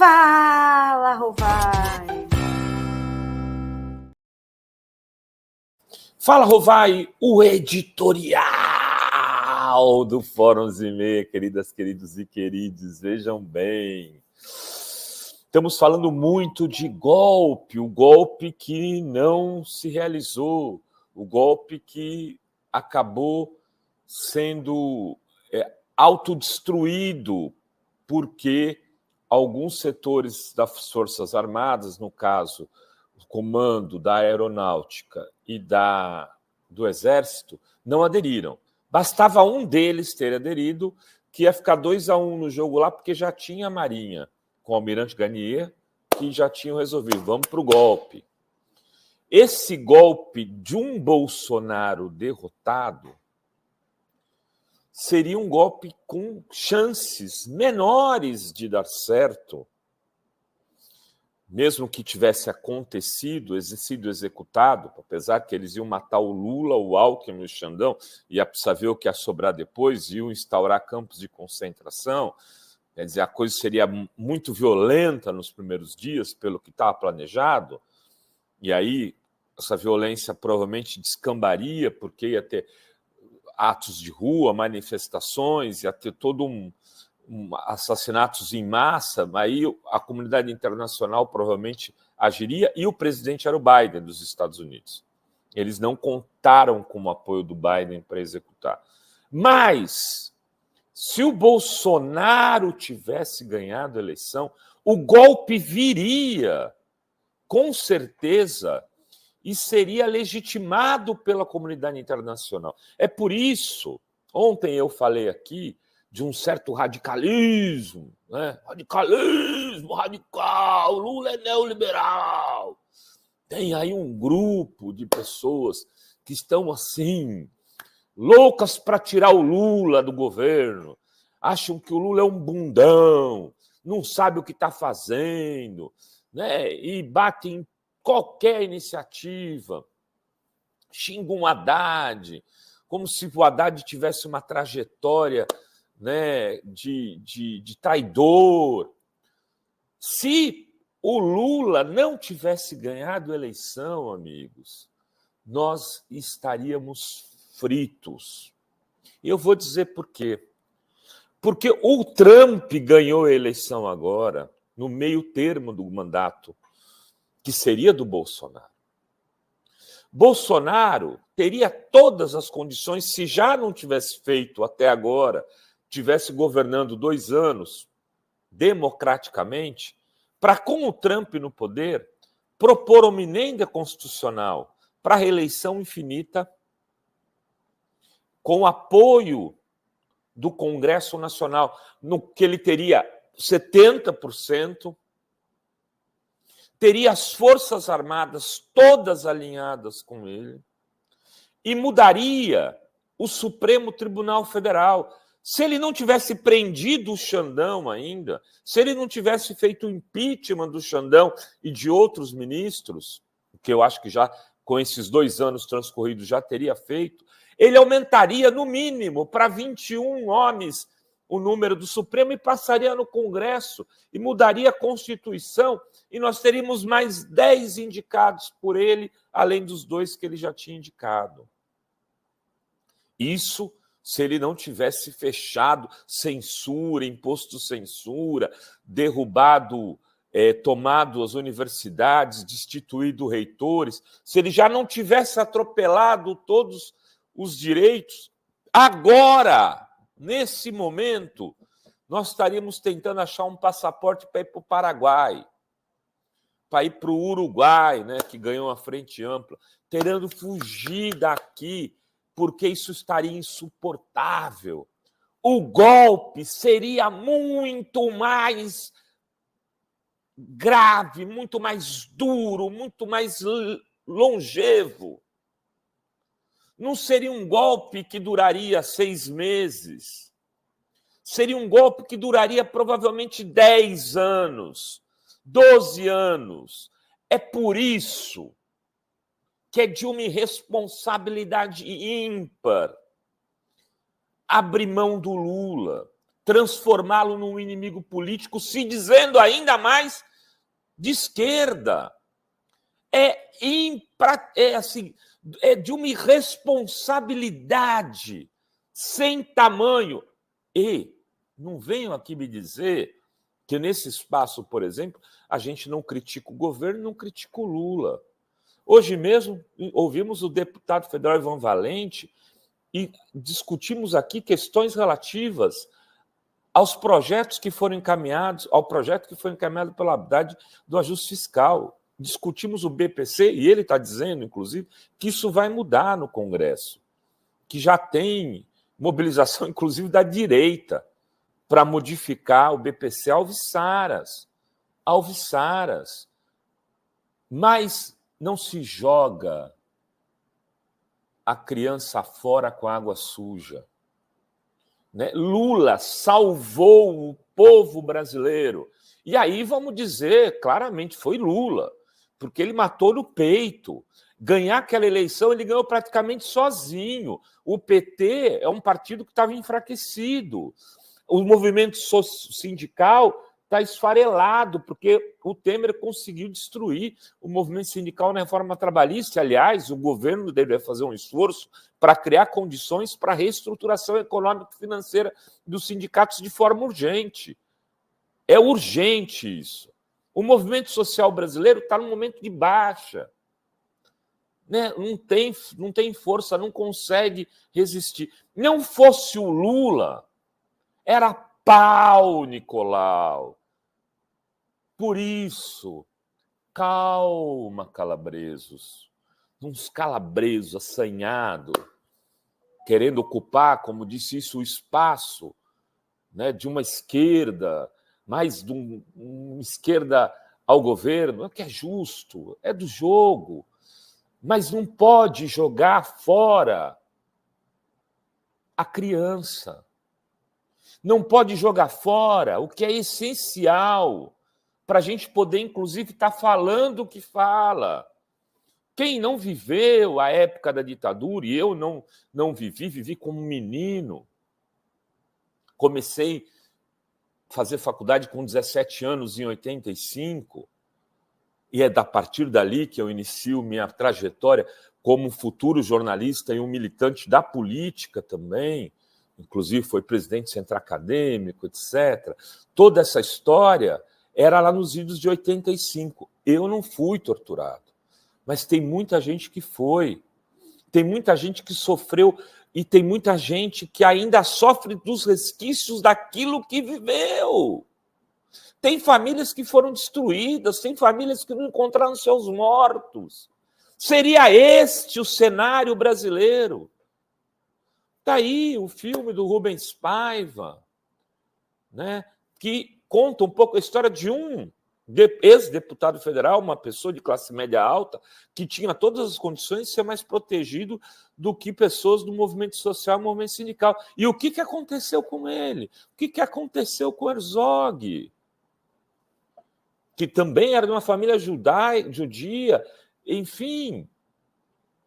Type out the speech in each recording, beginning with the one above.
Fala, Rovai! Fala, Rovai, o editorial do Fórum Zimê, queridas, queridos e queridos, vejam bem. Estamos falando muito de golpe, o golpe que não se realizou, o golpe que acabou sendo autodestruído porque alguns setores das Forças Armadas, no caso, o comando da Aeronáutica e do Exército, não aderiram. Bastava um deles ter aderido, que ia ficar 2-1 no jogo lá, porque já tinha a Marinha, com o Almirante Garnier, que já tinham resolvido, vamos para o golpe. Esse golpe de um Bolsonaro derrotado seria um golpe com chances menores de dar certo, mesmo que tivesse acontecido, sido executado, apesar que eles iam matar o Lula, o Alckmin e o Xandão, ia precisar ver o que ia sobrar depois, iam instaurar campos de concentração, quer dizer, a coisa seria muito violenta nos primeiros dias, pelo que estava planejado, e aí essa violência provavelmente descambaria, porque ia ter atos de rua, manifestações, ia ter todo assassinatos em massa, aí a comunidade internacional provavelmente agiria, e o presidente era o Biden dos Estados Unidos. Eles não contaram com o apoio do Biden para executar. Mas, se o Bolsonaro tivesse ganhado a eleição, o golpe viria, com certeza, e seria legitimado pela comunidade internacional. É por isso, ontem eu falei aqui de um certo radicalismo, né? Radicalismo, radical, Lula é neoliberal. Tem aí um grupo de pessoas que estão assim, loucas para tirar o Lula do governo, acham que o Lula é um bundão, não sabe o que está fazendo, né? E batem qualquer iniciativa, xinga um Haddad, como se o Haddad tivesse uma trajetória, né, de traidor. Se o Lula não tivesse ganhado a eleição, amigos, nós estaríamos fritos. E eu vou dizer por quê. Porque o Trump ganhou a eleição agora, no meio termo do mandato, que seria do Bolsonaro. Bolsonaro teria todas as condições, se já não tivesse feito até agora, tivesse governando 2 anos democraticamente, para, com o Trump no poder, propor uma emenda constitucional para reeleição infinita, com apoio do Congresso Nacional, no que ele teria 70%, teria as Forças Armadas todas alinhadas com ele e mudaria o Supremo Tribunal Federal. Se ele não tivesse prendido o Xandão ainda, se ele não tivesse feito o impeachment do Xandão e de outros ministros, que eu acho que já com esses 2 anos transcorridos já teria feito, ele aumentaria no mínimo para 21 homens o número do Supremo e passaria no Congresso e mudaria a Constituição e nós teríamos mais 10 indicados por ele, além dos 2 que ele já tinha indicado. Isso se ele não tivesse fechado censura, imposto censura, derrubado, tomado as universidades, destituído reitores, se ele já não tivesse atropelado todos os direitos, agora, nesse momento, nós estaríamos tentando achar um passaporte para ir para o Paraguai, para ir para o Uruguai, né, que ganhou uma frente ampla, tentando fugir daqui, porque isso estaria insuportável. O golpe seria muito mais grave, muito mais duro, muito mais longevo. Não seria um golpe que duraria 6 meses. Seria um golpe que duraria provavelmente 10 anos, 12 anos. É por isso que é de uma irresponsabilidade ímpar abrir mão do Lula, transformá-lo num inimigo político, se dizendo ainda mais de esquerda. É de uma irresponsabilidade sem tamanho. E não venham aqui me dizer que nesse espaço, por exemplo, a gente não critica o governo, não critica o Lula. Hoje mesmo ouvimos o deputado federal Ivan Valente e discutimos aqui questões relativas aos projetos que foram encaminhados, ao projeto que foi encaminhado pela Haddad do ajuste fiscal. Discutimos o BPC, e ele está dizendo, inclusive, que isso vai mudar no Congresso, que já tem mobilização, inclusive, da direita para modificar o BPC alvissaras. Mas não se joga a criança fora com água suja. Né? Lula salvou o povo brasileiro. E aí vamos dizer, claramente, foi Lula, porque ele matou no peito. Ganhar aquela eleição, ele ganhou praticamente sozinho. O PT é um partido que estava enfraquecido. O movimento sindical está esfarelado, porque o Temer conseguiu destruir o movimento sindical na reforma trabalhista. Aliás, o governo deveria fazer um esforço para criar condições para a reestruturação econômica e financeira dos sindicatos de forma urgente. É urgente isso. O movimento social brasileiro está num momento de baixa. Né? Não tem força, não consegue resistir. Não fosse o Lula, era pau, Nicolau. Por isso, calma, calabresos. Uns calabresos assanhados, querendo ocupar, como disse isso, o espaço, né, de uma esquerda, mais de uma esquerda ao governo, é que é justo, é do jogo, mas não pode jogar fora a criança. Não pode jogar fora o que é essencial para a gente poder, inclusive, estar falando o que fala. Quem não viveu a época da ditadura, e eu não vivi como menino, comecei a fazer faculdade com 17 anos, em 85, e é a partir dali que eu inicio minha trajetória como futuro jornalista e um militante da política também, inclusive foi presidente do centro acadêmico, etc. Toda essa história era lá nos idos de 85. Eu não fui torturado, mas tem muita gente que foi. Tem muita gente que sofreu e tem muita gente que ainda sofre dos resquícios daquilo que viveu. Tem famílias que foram destruídas, tem famílias que não encontraram seus mortos. Seria este o cenário brasileiro? Está aí o filme do Rubens Paiva, né, que conta um pouco a história de um ex-deputado federal, uma pessoa de classe média alta, que tinha todas as condições de ser mais protegido do que pessoas do movimento social e movimento sindical. E o que aconteceu com ele? O que aconteceu com Herzog? Que também era de uma família judia, enfim,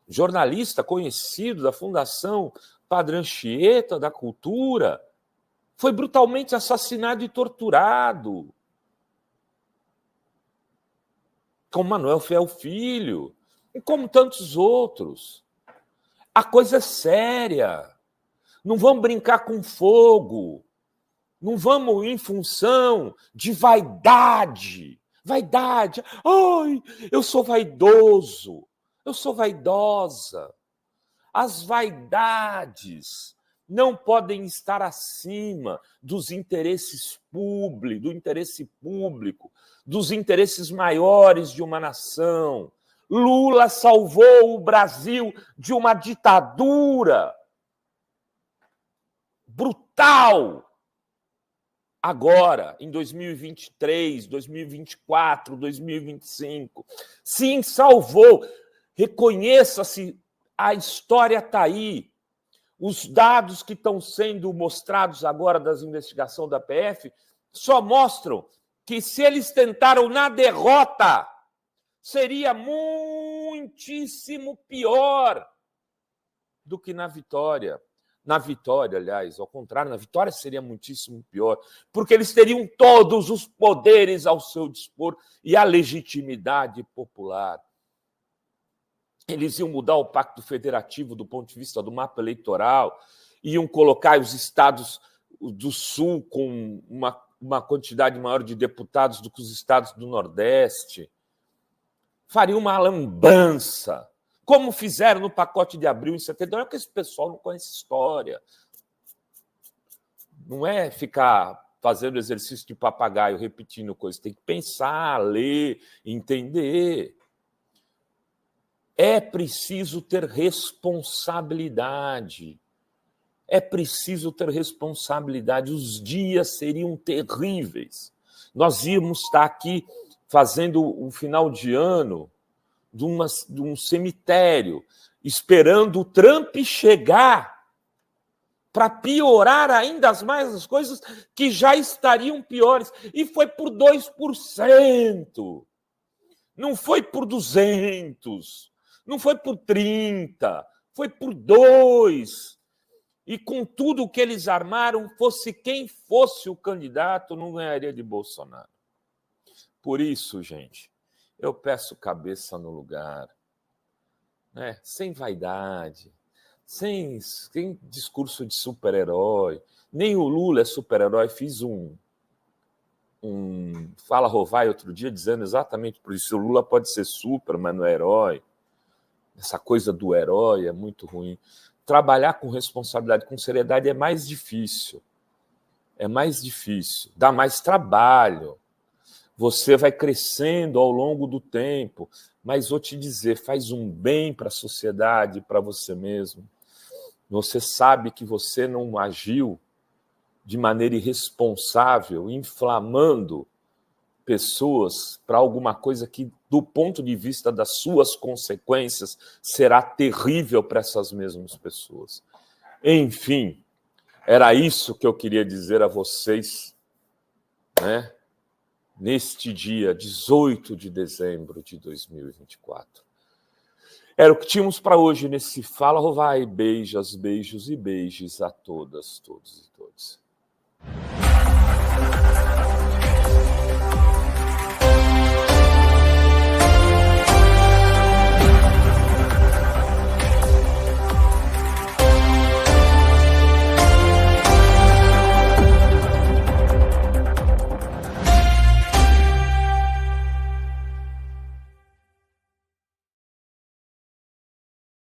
jornalista conhecido da Fundação Padre Anchieta da Cultura, foi brutalmente assassinado e torturado. Como Manuel Fiel Filho, e como tantos outros. A coisa é séria. Não vamos brincar com fogo. Não vamos em função de vaidade. Vaidade. Ai, eu sou vaidoso. Eu sou vaidosa. As vaidades não podem estar acima dos interesses públicos, do interesse público, dos interesses maiores de uma nação. Lula salvou o Brasil de uma ditadura brutal. Agora, em 2023, 2024, 2025. Sim, salvou. Reconheça-se, a história está aí. Os dados que estão sendo mostrados agora das investigações da PF só mostram que se eles tentaram na derrota, seria muitíssimo pior do que na vitória. Na vitória, aliás, ao contrário, na vitória seria muitíssimo pior, porque eles teriam todos os poderes ao seu dispor e a legitimidade popular. Eles iam mudar o pacto federativo do ponto de vista do mapa eleitoral, iam colocar os estados do Sul com uma quantidade maior de deputados do que os estados do Nordeste. Fariam uma lambança, como fizeram no pacote de abril em 79. É que esse pessoal não conhece história. Não é ficar fazendo exercício de papagaio, repetindo coisas. Tem que pensar, ler, entender. É preciso ter responsabilidade. É preciso ter responsabilidade. Os dias seriam terríveis. Nós íamos estar aqui fazendo um final de ano de um cemitério, esperando o Trump chegar para piorar ainda mais as coisas que já estariam piores. E foi por 2%. Não foi por 200%. Não foi por 30%. Foi por 2%. E com tudo o que eles armaram, fosse quem fosse o candidato, não ganharia de Bolsonaro. Por isso, gente, eu peço cabeça no lugar, né? Sem vaidade, sem discurso de super-herói. Nem o Lula é super-herói. Fiz um Fala Rovai outro dia dizendo exatamente por isso. O Lula pode ser super, mas não é herói. Essa coisa do herói é muito ruim. Trabalhar com responsabilidade, com seriedade é mais difícil. É mais difícil, dá mais trabalho. Você vai crescendo ao longo do tempo, mas vou te dizer, faz um bem para a sociedade, para você mesmo. Você sabe que você não agiu de maneira irresponsável, inflamando pessoas para alguma coisa que, do ponto de vista das suas consequências, será terrível para essas mesmas pessoas. Enfim, era isso que eu queria dizer a vocês, né? Neste dia 18 de dezembro de 2024. Era o que tínhamos para hoje nesse Fala Rovai. Beijos, beijos e beijos a todas, todos e todos.